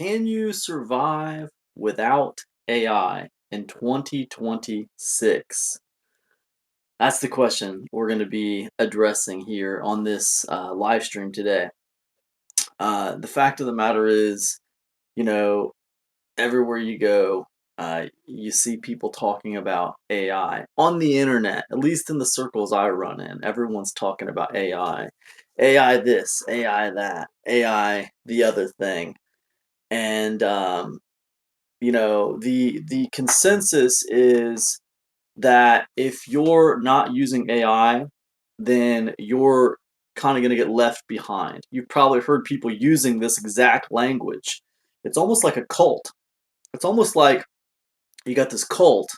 Can you survive without AI in 2026? That's the question we're going to be addressing here on this live stream today. The fact of the matter is, you know, everywhere you go, you see people talking about AI on the internet, at least in the circles I run in. Everyone's talking about AI. AI this, AI that, AI the other thing. And the consensus is that if you're not using AI, then you're kind of going to get left behind. You've probably heard people using this exact language. It's almost like a cult. It's almost like you got this cult,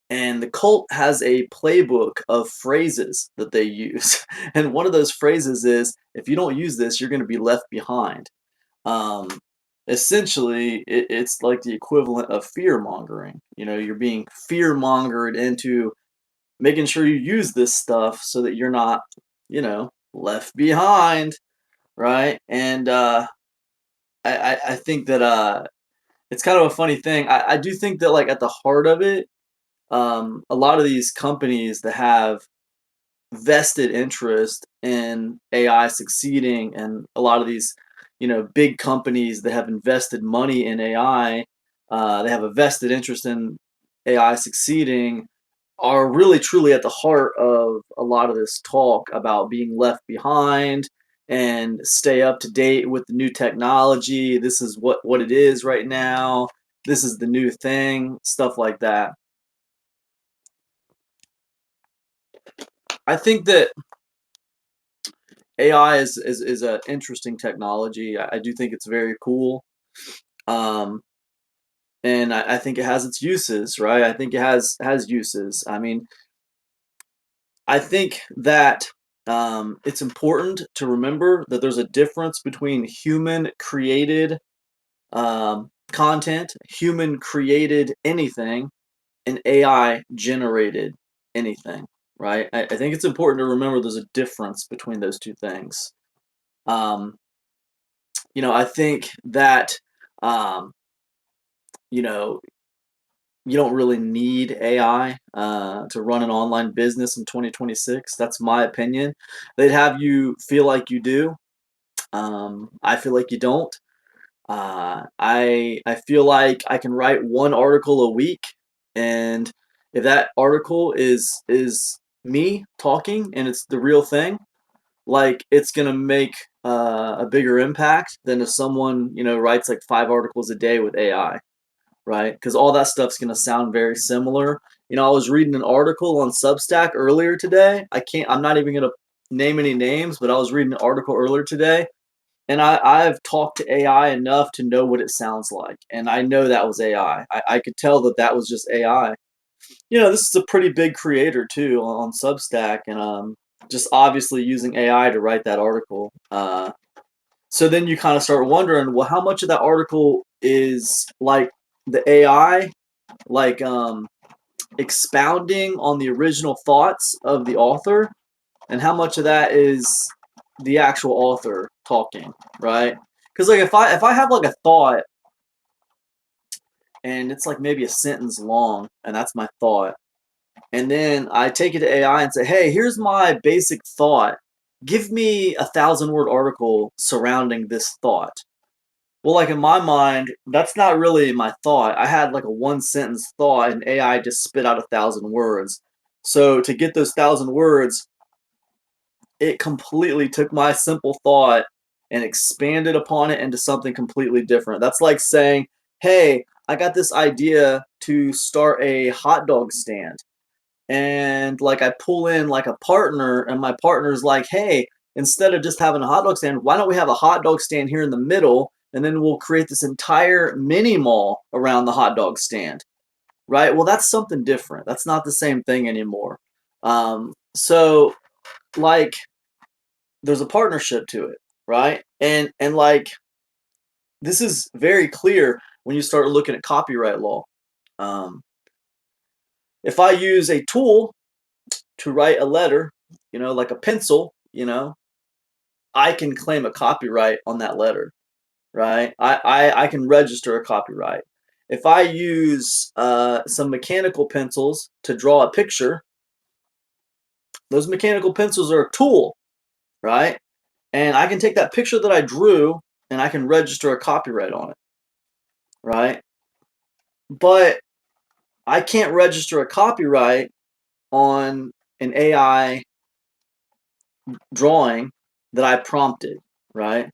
and the cult has a playbook of phrases that they use. And one of those phrases is, if you don't use this, you're going to be left behind. Um, Essentially, it's like the equivalent of fear mongering. You're being fear mongered into making sure you use this stuff so that you're not, left behind, right? And I think that it's kind of a funny thing. I do think that, like, at the heart of it, a lot of these companies that have vested interest in AI succeeding, and a lot of these, big companies that have invested money in AI, they have a vested interest in AI succeeding, are really truly at the heart of a lot of this talk about being left behind and stay up to date with the new technology. This is what it is right now. This is the new thing, stuff like that. I think that AI is an interesting technology. I do think it's very cool. Um, and I think it has its uses, right? I think it has uses. I mean, I think that it's important to remember that there's a difference between human created content, human created anything, and AI generated anything, right? I think it's important to remember there's a difference between those two things. Um, I think that, um, you know, you don't really need AI to run an online business in 2026. That's my opinion. They'd have you feel like you do. I feel like you don't. I feel like I can write one article a week, and if that article is me talking and it's the real thing, like, it's gonna make a bigger impact than if someone writes like 5 articles a day with AI, right? Because all that stuff's gonna sound very similar. I was reading an article on Substack earlier today. I'm not even gonna name any names, but I was reading an article earlier today, and I've talked to AI enough to know what it sounds like, and I know that was AI. I could tell that that was just AI. This is a pretty big creator too on Substack, and just obviously using AI to write that article. So then you kind of start wondering, well, how much of that article is like the AI, like expounding on the original thoughts of the author, and how much of that is the actual author talking, right? Because, like, if I have like a thought and it's like maybe a sentence long, and that's my thought, and then I take it to AI and say, hey, here's my basic thought. Give me 1,000-word article surrounding this thought. Well, like, in my mind, that's not really my thought. I had like a one sentence thought, and AI just spit out 1,000 words. So to get those 1,000 words, it completely took my simple thought and expanded upon it into something completely different. That's like saying, hey, I got this idea to start a hot dog stand. And, like, I pull in like a partner, and my partner's like, hey, instead of just having a hot dog stand, why don't we have a hot dog stand here in the middle, and then we'll create this entire mini mall around the hot dog stand, right? Well, that's something different. That's not the same thing anymore. So, like, there's a partnership to it, right? And like, this is very clear when you start looking at copyright law. Um, if I use a tool to write a letter, like a pencil, I can claim a copyright on that letter. right? I can register a copyright. If I use some mechanical pencils to draw a picture, those mechanical pencils are a tool, right? And I can take that picture that I drew and I can register a copyright on it, right? But I can't register a copyright on an AI drawing that I prompted, right?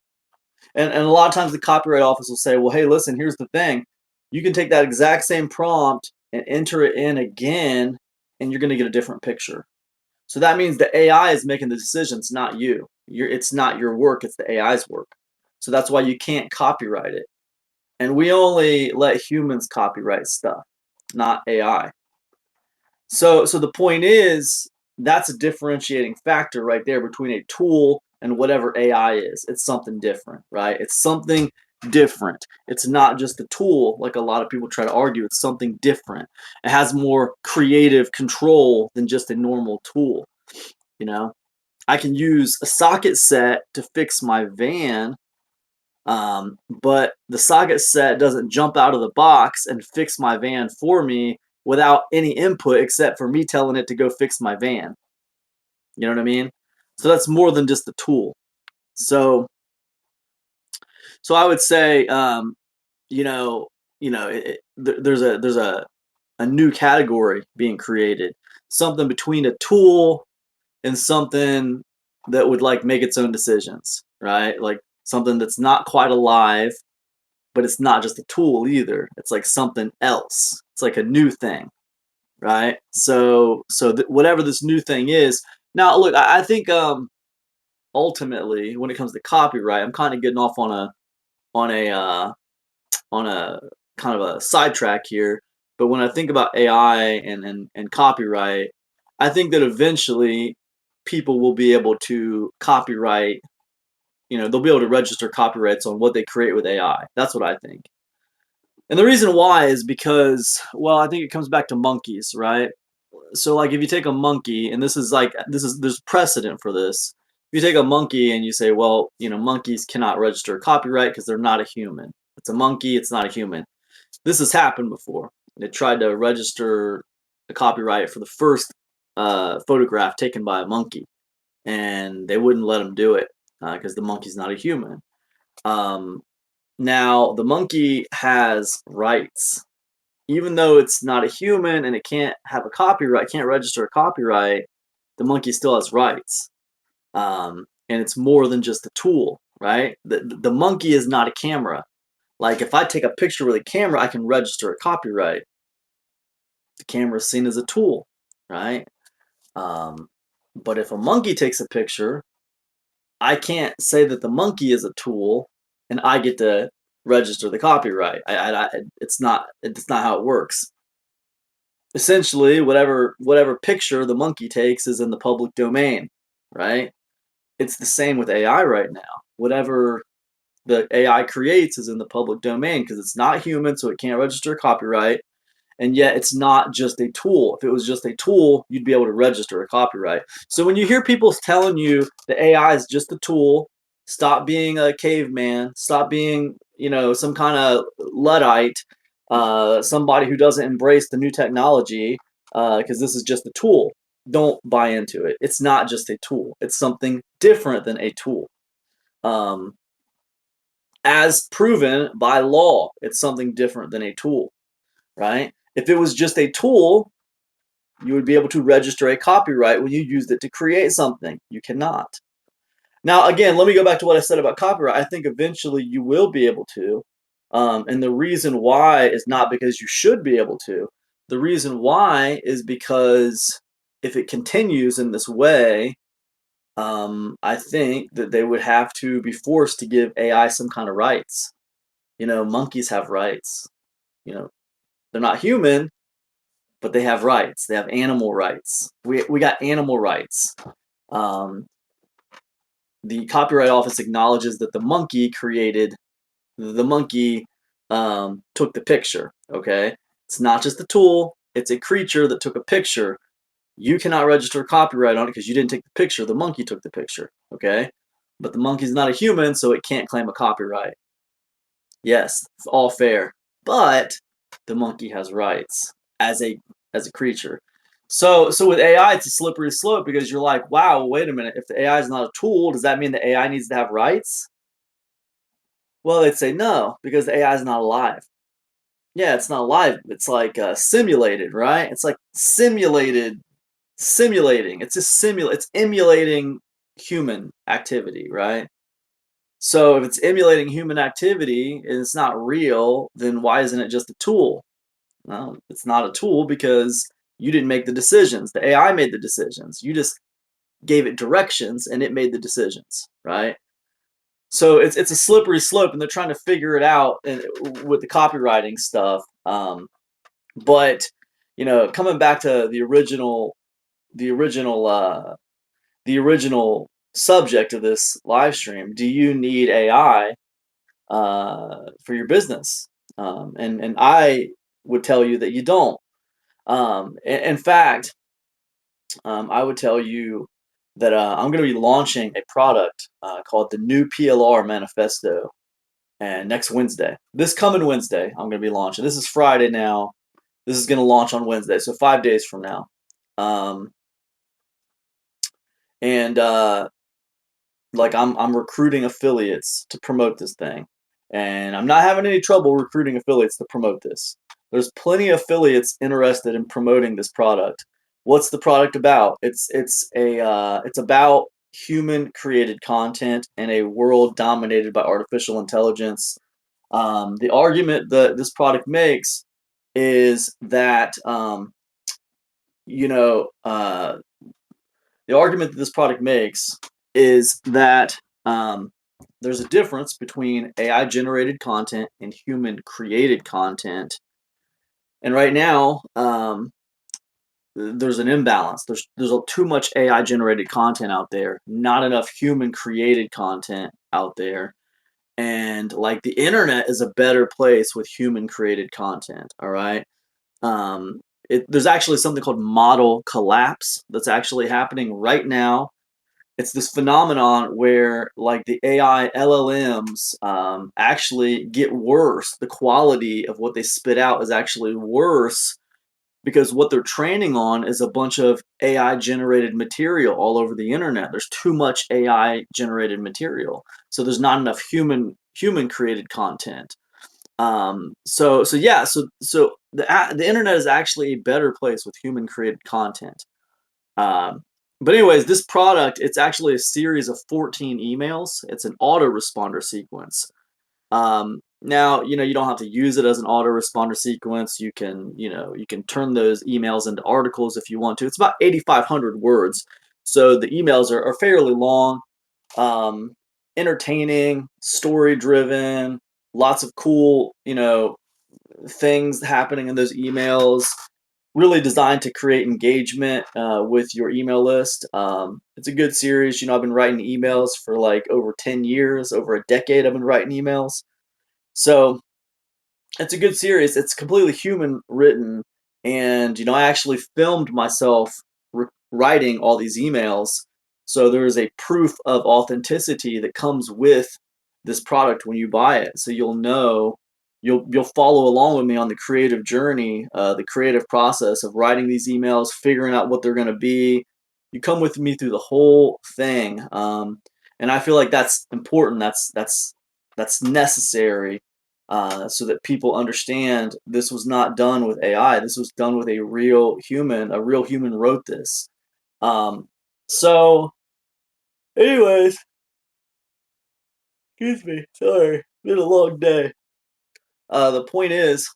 And a lot of times the copyright office will say, well, hey, listen, here's the thing. You can take that exact same prompt and enter it in again, and you're going to get a different picture. So that means the AI is making the decisions, not you. It's not your work, it's the AI's work. So that's why you can't copyright it. And we only let humans copyright stuff, not AI. So the point is that's a differentiating factor right there between a tool and whatever AI is. It's something different, right? It's something different. It's not just a tool like a lot of people try to argue. It's something different. It has more creative control than just a normal tool, you know? I can use a socket set to fix my van, but the socket set doesn't jump out of the box and fix my van for me without any input except for me telling it to go fix my van. You know what I mean? So that's more than just a tool. So, so I would say, you know, there's a new category being created, something between a tool and something that would like make its own decisions, right? Like something that's not quite alive, but it's not just a tool either. It's like something else. It's like a new thing, right? Whatever this new thing is. Now, look, I think ultimately, when it comes to copyright, I'm kind of getting off on a on a kind of a sidetrack here. But when I think about AI and copyright, I think that eventually people will be able to copyright. They'll be able to register copyrights on what they create with AI. That's what I think. And the reason why is because, well, I think it comes back to monkeys, right? So like if you take a monkey, and there's precedent for this. If you take a monkey and you say, well, monkeys cannot register copyright because they're not a human. It's a monkey, it's not a human. This has happened before. They tried to register the copyright for the first photograph taken by a monkey, and they wouldn't let them do it because the monkey's not a human. Um, Now, the monkey has rights. Even though it's not a human and it can't have a copyright, can't register a copyright, the monkey still has rights. And it's more than just a tool, right? The monkey is not a camera. Like if I take a picture with a camera, I can register a copyright. The camera is seen as a tool, right? Um, but if a monkey takes a picture, I can't say that the monkey is a tool and I get to register the copyright. It's not how it works. Essentially, whatever picture the monkey takes is in the public domain, right? It's the same with AI right now. Whatever the AI creates is in the public domain because it's not human, so it can't register copyright. And yet it's not just a tool. If it was just a tool, you'd be able to register a copyright. So when you hear people telling you the AI is just a tool, stop being a caveman, stop being, some kind of Luddite, somebody who doesn't embrace the new technology, because this is just a tool. Don't buy into it. It's not just a tool. It's something different than a tool. Um, as proven by law, it's something different than a tool, right? If it was just a tool, you would be able to register a copyright when you used it to create something. You cannot. Now, again, let me go back to what I said about copyright. I think eventually you will be able to. And the reason why is not because you should be able to. The reason why is because if it continues in this way, I think that they would have to be forced to give AI some kind of rights. Monkeys have rights. They're not human, but they have rights. They have animal rights. We got animal rights. Um, the Copyright Office acknowledges that the monkey took the picture. Okay, it's not just a tool; it's a creature that took a picture. You cannot register copyright on it because you didn't take the picture. The monkey took the picture. Okay, but the monkey's not a human, so it can't claim a copyright. Yes, it's all fair. But the monkey has rights as a creature. So with AI, it's a slippery slope because you're like, wow, wait a minute. If the AI is not a tool, does that mean the AI needs to have rights? Well, they'd say no because the AI is not alive. Yeah, it's not alive. It's like simulated, right? It's like simulating. It's just It's emulating human activity, right? So if it's emulating human activity and it's not real, then why isn't it just a tool? Well, it's not a tool because you didn't make the decisions. The AI made the decisions. You just gave it directions and it made the decisions, right? So it's a slippery slope, and they're trying to figure it out with the copywriting stuff. But coming back to the original, the original subject of this live stream, do you need AI for your business? And I would tell you that you don't. In fact, I would tell you that I'm going to be launching a product called the New PLR Manifesto, and next Wednesday, this coming Wednesday, I'm going to be launching. This is Friday now. This is going to launch on Wednesday, so 5 days from now. Um, and like I'm recruiting affiliates to promote this thing, and I'm not having any trouble recruiting affiliates to promote this. There's plenty of affiliates interested in promoting this product. What's the product about? It's about human created content in a world dominated by artificial intelligence. The argument that this product makes is that you know uh, the argument that this product makes is that there's a difference between AI generated content and human created content. And right now, there's an imbalance. There's too much AI generated content out there, not enough human created content out there. And like the internet is a better place with human created content. All right. Um, there's actually something called model collapse that's actually happening right now. It's this phenomenon where like the AI LLMs actually get worse. The quality of what they spit out is actually worse because what they're training on is a bunch of AI generated material all over the internet. There's too much AI generated material, so there's not enough human created content. So the internet is actually a better place with human created content. Um, but anyways, this product, it's actually a series of 14 emails. It's an autoresponder sequence. Now, you don't have to use it as an autoresponder sequence. You can turn those emails into articles if you want to. It's about 8,500 words. So the emails are fairly long, um, entertaining, story driven, lots of cool, things happening in those emails, really designed to create engagement with your email list. It's a good series. I've been writing emails for like over 10 years, over a decade. I've been writing emails. So it's a good series. It's completely human written. And, I actually filmed myself writing all these emails. So there is a proof of authenticity that comes with this product when you buy it. So you'll follow along with me on the creative journey, the creative process of writing these emails, figuring out what they're going to be. You come with me through the whole thing, and I feel like that's important. That's necessary, so that people understand this was not done with AI. This was done with a real human. A real human wrote this. Um, so, anyways, excuse me. Sorry, been a long day. The point is,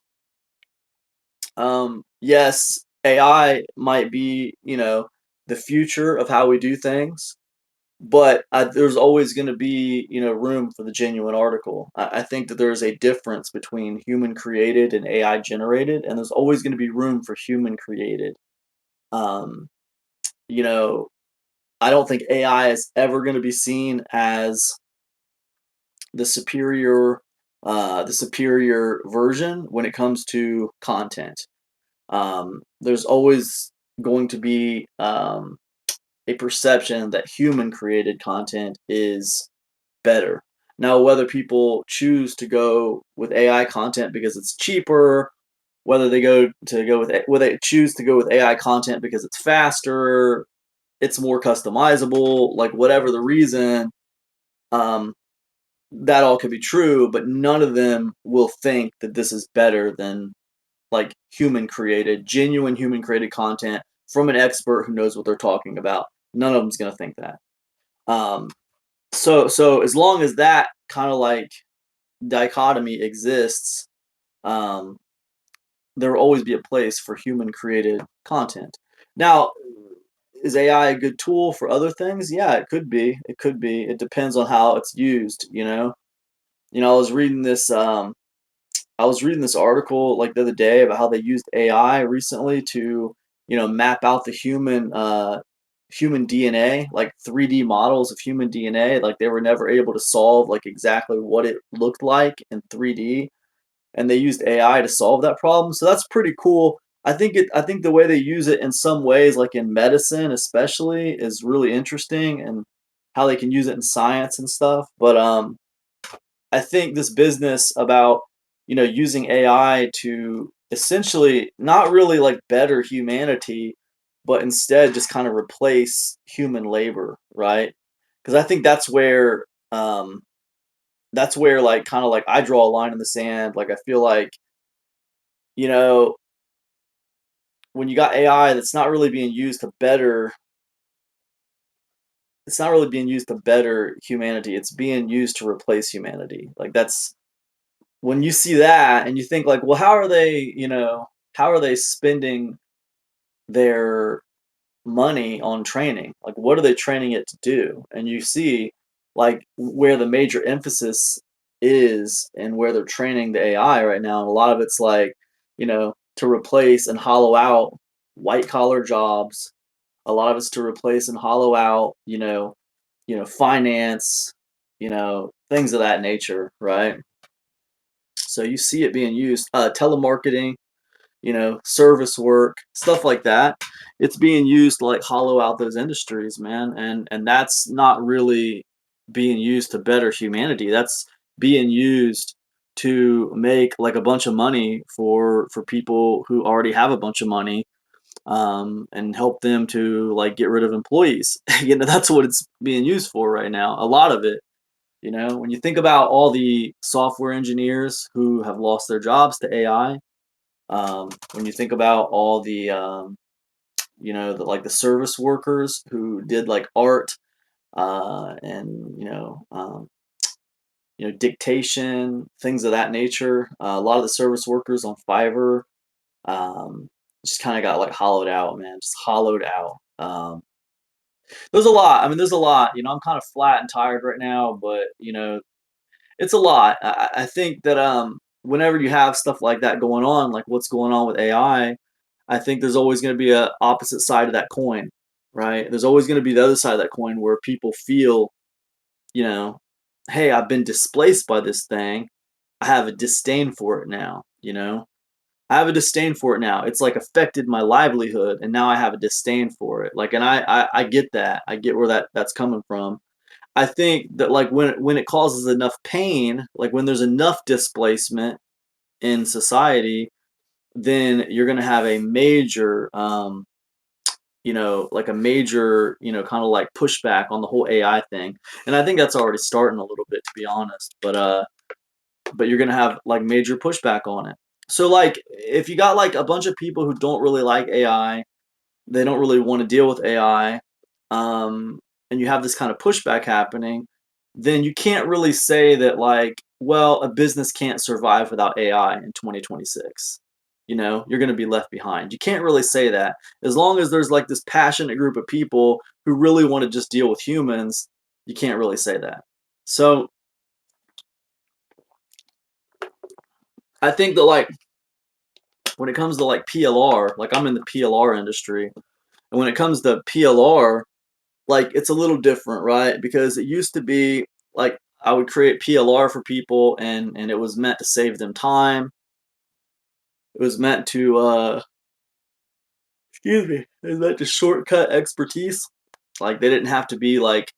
yes, AI might be, the future of how we do things, but there's always going to be, room for the genuine article. I think that there's a difference between human created and AI generated, and there's always going to be room for human created. Um, you know, I don't think AI is ever going to be seen as the superior, the superior version when it comes to content. There's always going to be a perception that human created content is better. Now, whether people choose to go with AI content because it's cheaper, whether they whether they choose to go with AI content because it's faster, it's more customizable, like whatever the reason, um, that all could be true, but none of them will think that this is better than like genuine human created content from an expert who knows what they're talking about. None of them's gonna think that. Um, so as long as that kind of like dichotomy exists, um, there will always be a place for human created content. Now, is AI a good tool for other things? Yeah, it could be. It could be. It depends on how it's used, you know. I was reading this article like the other day about how they used AI recently to, map out the human DNA, like 3D models of human DNA. Like they were never able to solve like exactly what it looked like in 3D, and they used AI to solve that problem. So that's pretty cool. I think the way they use it in some ways, like in medicine especially, is really interesting, and how they can use it in science and stuff. But I think this business about, using AI to essentially not really like better humanity, but instead just kind of replace human labor, right? Because I think that's where like kind of like I draw a line in the sand. Like I feel like, you know, when you got AI that's not really being used to better it's not really being used to better humanity. It's being used to replace humanity. Like that's when you see that and you think like, well, how are they spending their money on training? Like what are they training it to do? And you see like where the major emphasis is and where they're training the AI right now. And a lot of it's like, to replace and hollow out white collar jobs. A lot of it's to replace and hollow out, finance, things of that nature, right? So you see it being used, telemarketing, service work, stuff like that. It's being used to like hollow out those industries, man, and that's not really being used to better humanity. That's being used to make like a bunch of money for people who already have a bunch of money, and help them to like get rid of employees. That's what it's being used for right now. A lot of it. When you think about all the software engineers who have lost their jobs to AI, when you think about all the, like the service workers who did like art, and dictation, things of that nature. A lot of the service workers on Fiverr, um, just kind of got like hollowed out, man, just hollowed out. There's a lot. I mean, there's a lot. I'm kind of flat and tired right now, but it's a lot. I think that whenever you have stuff like that going on, like what's going on with I think there's always going to be a opposite side of that coin, right? There's always going to be the other side of that coin where people feel, you know, hey, I've been displaced by this thing. I have a disdain for it now, I have a disdain for it now. It's like affected my livelihood, and now I have a disdain for it. Like, and I get that. I get where that's coming from. I think that like when it causes enough pain, like when there's enough displacement in society, then you're going to have a major, like a major, kind of like pushback on the whole AI thing. And I think that's already starting a little bit, to be honest. But you're going to have like major pushback on it. So like if you got like a bunch of people who don't really like AI, they don't really want to deal with AI, um, and you have this kind of pushback happening, then you can't really say that like, well, a business can't survive without AI in 2026. You're going to be left behind. You can't really say that. As long as there's like this passionate group of people who really want to just deal with humans, you can't really say that. So I think that like when it comes to like PLR, like I'm in the PLR industry, and when it comes to PLR, like it's a little different, right? Because it used to be like I would create PLR for people, and it was meant to save them time. It was meant to excuse me, it was meant to shortcut expertise. Like they didn't have to be like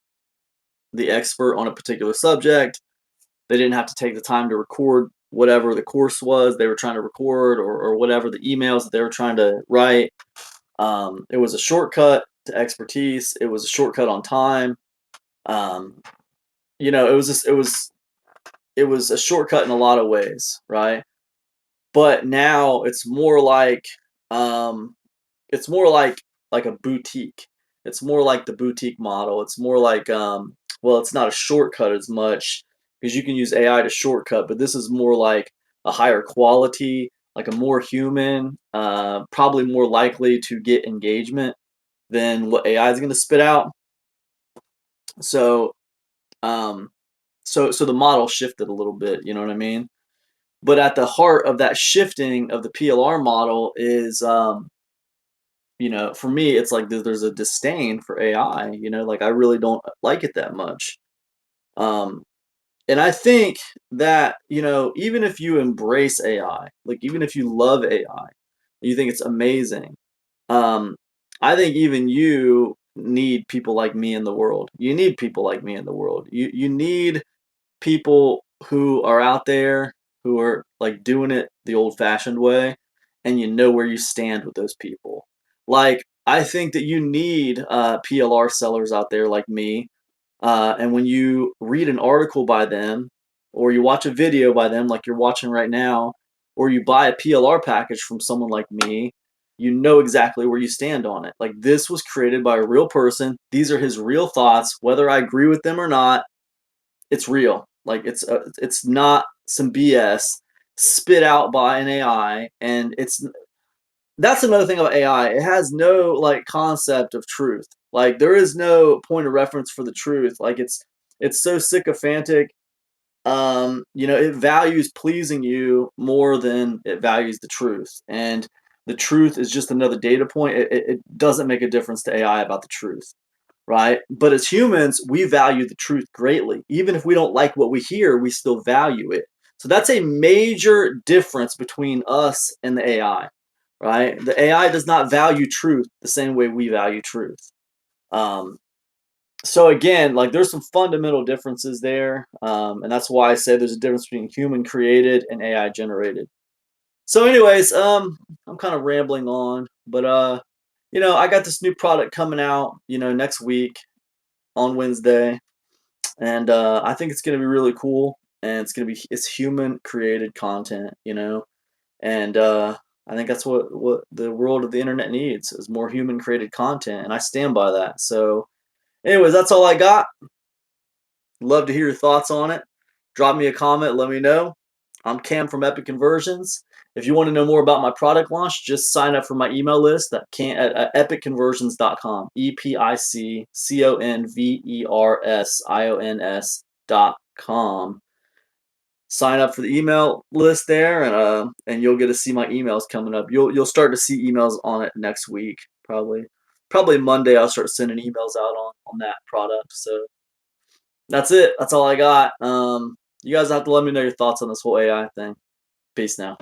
the expert on a particular subject. They didn't have to take the time to record whatever the course was they were trying to record, or whatever the emails that they were trying to write. It was a shortcut to expertise. It was a shortcut on time. Um, it was a shortcut in a lot of ways, right? But now it's more like a boutique. It's more like the boutique model. It's more like well, it's not a shortcut as much because you can use AI to shortcut, but this is more like a higher quality, like a more human, probably more likely to get engagement than what AI is going to spit out. So, um, so the model shifted a little bit. You know what I mean? But at the heart of that shifting of the PLR model is, for me, it's like there's a disdain for AI. Like I really don't like it that much. Um, and I think that, even if you embrace AI, like even if you love AI, you think it's amazing. Um, I think even you need people like me in the world. You need people like me in the world. You need people who are out there who are like doing it the old fashioned way, and you know where you stand with those people. Like, I think that you need PLR sellers out there like me. And when you read an article by them, or you watch a video by them, like you're watching right now, or you buy a PLR package from someone like me, you know exactly where you stand on it. Like, this was created by a real person. These are his real thoughts. Whether I agree with them or not, it's real. Like it's not some BS spit out by an AI, and that's another thing about AI. It has no like concept of truth. Like there is no point of reference for the truth. Like it's so sycophantic. It values pleasing you more than it values the truth. And the truth is just another data point. It doesn't make a difference to AI about the truth, right? But as humans, we value the truth greatly. Even if we don't like what we hear, we still value it. So that's a major difference between us and the AI, right? The AI does not value truth the same way we value truth. Um, so again, like there's some fundamental differences there, and that's why I say there's a difference between human created and AI generated. So, anyways, I'm kind of rambling on, but I got this new product coming out, next week on Wednesday, and I think it's gonna be really cool, and it's human created content, and I think that's what the world of the internet needs is more human created content, and I stand by that. So, anyways, that's all I got. Love to hear your thoughts on it. Drop me a comment, let me know. I'm Cam from Epic Conversions. If you want to know more about my product launch, just sign up for my email list at epicconversions.com. epicconversions.com. Sign up for the email list there, and you'll get to see my emails coming up. You'll start to see emails on it next week, probably Monday. I'll start sending emails out on that product. So that's it. That's all I got. You guys have to let me know your thoughts on this whole AI thing. Peace now.